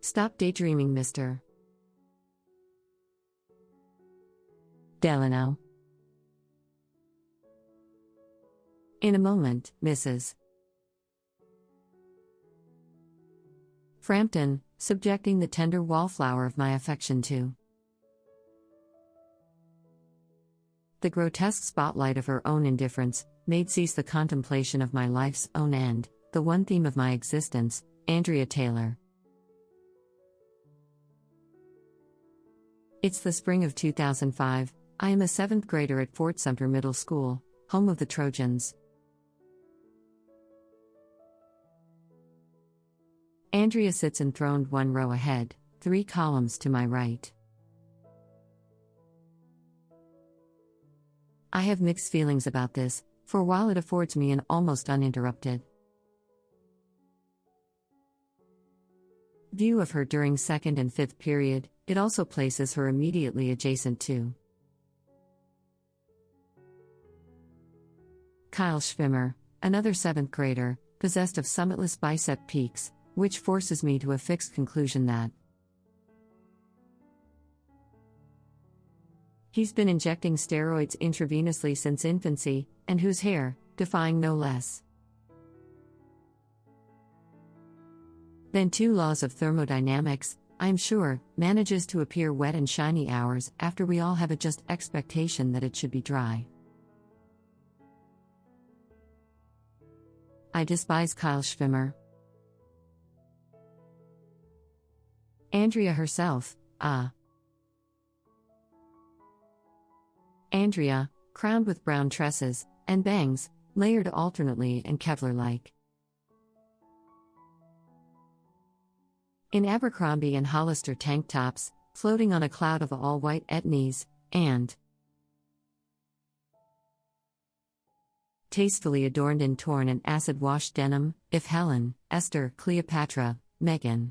Stop daydreaming, Mr. Delano. In a moment, Mrs. Frampton, subjecting the tender wallflower of my affection to the grotesque spotlight of her own indifference, made cease the contemplation of my life's own end, the one theme of my existence, Andrea Taylor. It's the spring of 2005, I am a 7th grader at Fort Sumter Middle School, home of the Trojans. Andrea sits enthroned 1 row ahead, 3 columns to my right. I have mixed feelings about this, for while it affords me an almost uninterrupted view of her during 2nd and 5th period, it also places her immediately adjacent to Kyle Schwimmer, another 7th grader, possessed of summitless bicep peaks, which forces me to a fixed conclusion that he's been injecting steroids intravenously since infancy, and whose hair, defying no less than 2 laws of thermodynamics, I'm sure, manages to appear wet and shiny hours after we all have a just expectation that it should be dry. I despise Kyle Schwimmer. Andrea herself, Andrea, crowned with brown tresses, and bangs, layered alternately and Kevlar-like. In Abercrombie and Hollister tank tops, floating on a cloud of all-white etnies, and tastefully adorned in torn and acid-wash denim, if Helen, Esther, Cleopatra, Meghan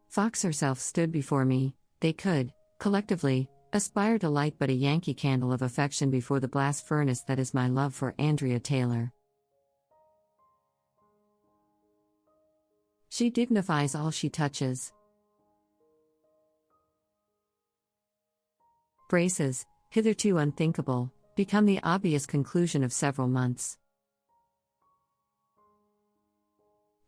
Fox herself stood before me, they could, collectively, aspire to light but a Yankee candle of affection before the blast furnace that is my love for Andrea Taylor. She dignifies all she touches. Braces, hitherto unthinkable, become the obvious conclusion of several months.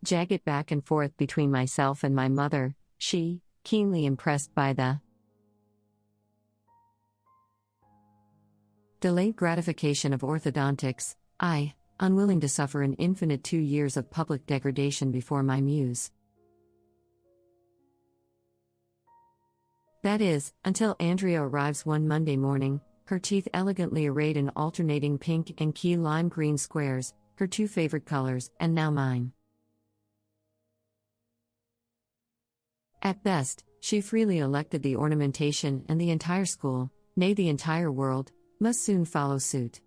Jagged back and forth between myself and my mother, she, keenly impressed by the delayed gratification of orthodontics, I, unwilling to suffer an infinite 2 years of public degradation before my muse. That is, until Andrea arrives one Monday morning, her teeth elegantly arrayed in alternating pink and key lime green squares, her 2 favorite colors, and now mine. At best, she freely elected the ornamentation, and the entire school, nay the entire world, must soon follow suit.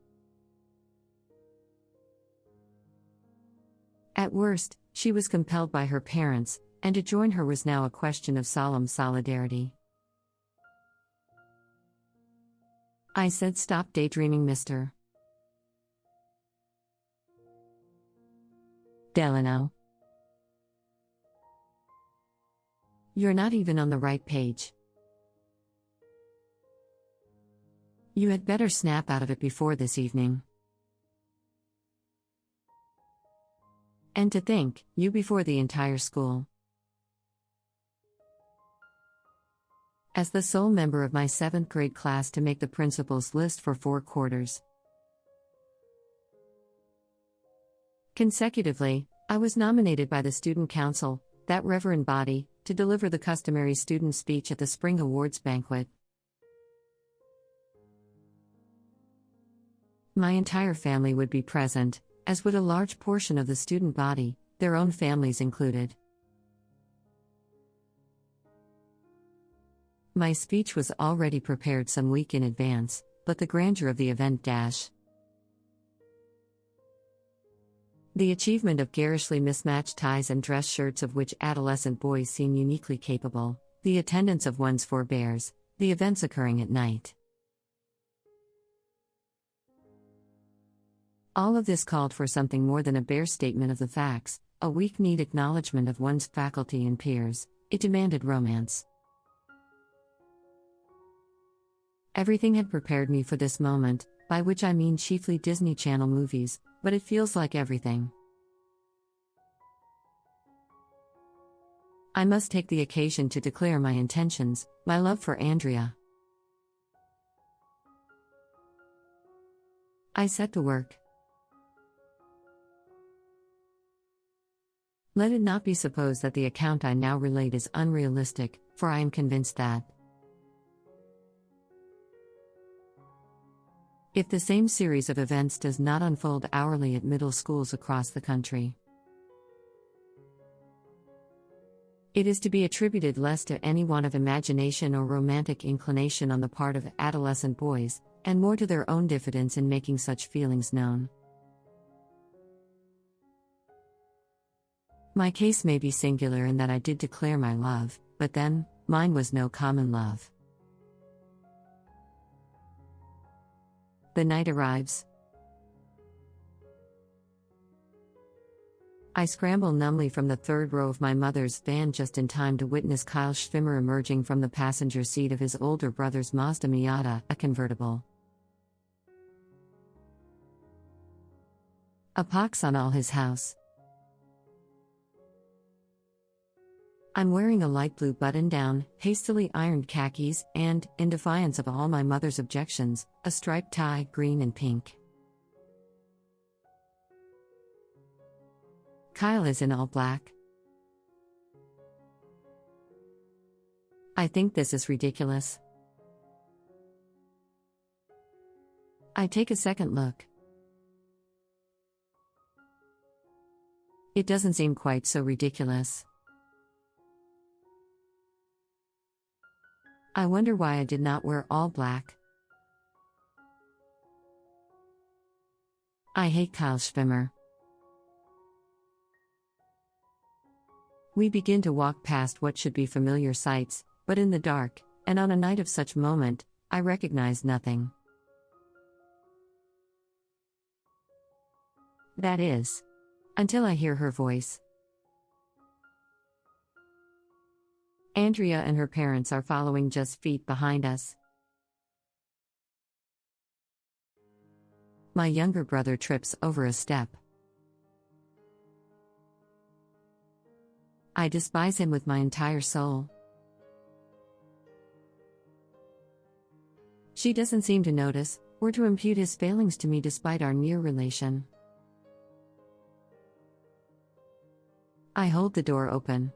At worst, she was compelled by her parents, and to join her was now a question of solemn solidarity. I said, "Stop daydreaming, Mr. Delano. You're not even on the right page. You had better snap out of it before this evening." And to think, you before the entire school. As the sole member of my 7th grade class to make the principal's list for 4 quarters. Consecutively, I was nominated by the Student Council, that reverend body, to deliver the customary student speech at the Spring Awards banquet. My entire family would be present, as would a large portion of the student body, their own families included. My speech was already prepared some week in advance, but the grandeur of the event the achievement of garishly mismatched ties and dress shirts of which adolescent boys seem uniquely capable, the attendance of one's forebears, the events occurring at night. All of this called for something more than a bare statement of the facts, a weak-kneed acknowledgement of one's faculty and peers. It demanded romance. Everything had prepared me for this moment, by which I mean chiefly Disney Channel movies, but it feels like everything. I must take the occasion to declare my intentions, my love for Andrea. I set to work. Let it not be supposed that the account I now relate is unrealistic, for I am convinced that if the same series of events does not unfold hourly at middle schools across the country, it is to be attributed less to any want of imagination or romantic inclination on the part of adolescent boys, and more to their own diffidence in making such feelings known. My case may be singular in that I did declare my love, but then, mine was no common love. The night arrives. I scramble numbly from the third row of my mother's van just in time to witness Kyle Schwimmer emerging from the passenger seat of his older brother's Mazda Miata, a convertible. A pox on all his house. I'm wearing a light blue button-down, hastily ironed khakis, and, in defiance of all my mother's objections, a striped tie, green and pink. Kyle is in all black. I think this is ridiculous. I take a second look. It doesn't seem quite so ridiculous. I wonder why I did not wear all black. I hate Kyle Schwimmer. We begin to walk past what should be familiar sights, but in the dark, and on a night of such moment, I recognize nothing. That is, until I hear her voice. Andrea and her parents are following just feet behind us. My younger brother trips over a step. I despise him with my entire soul. She doesn't seem to notice, or to impute his failings to me despite our near relation. I hold the door open.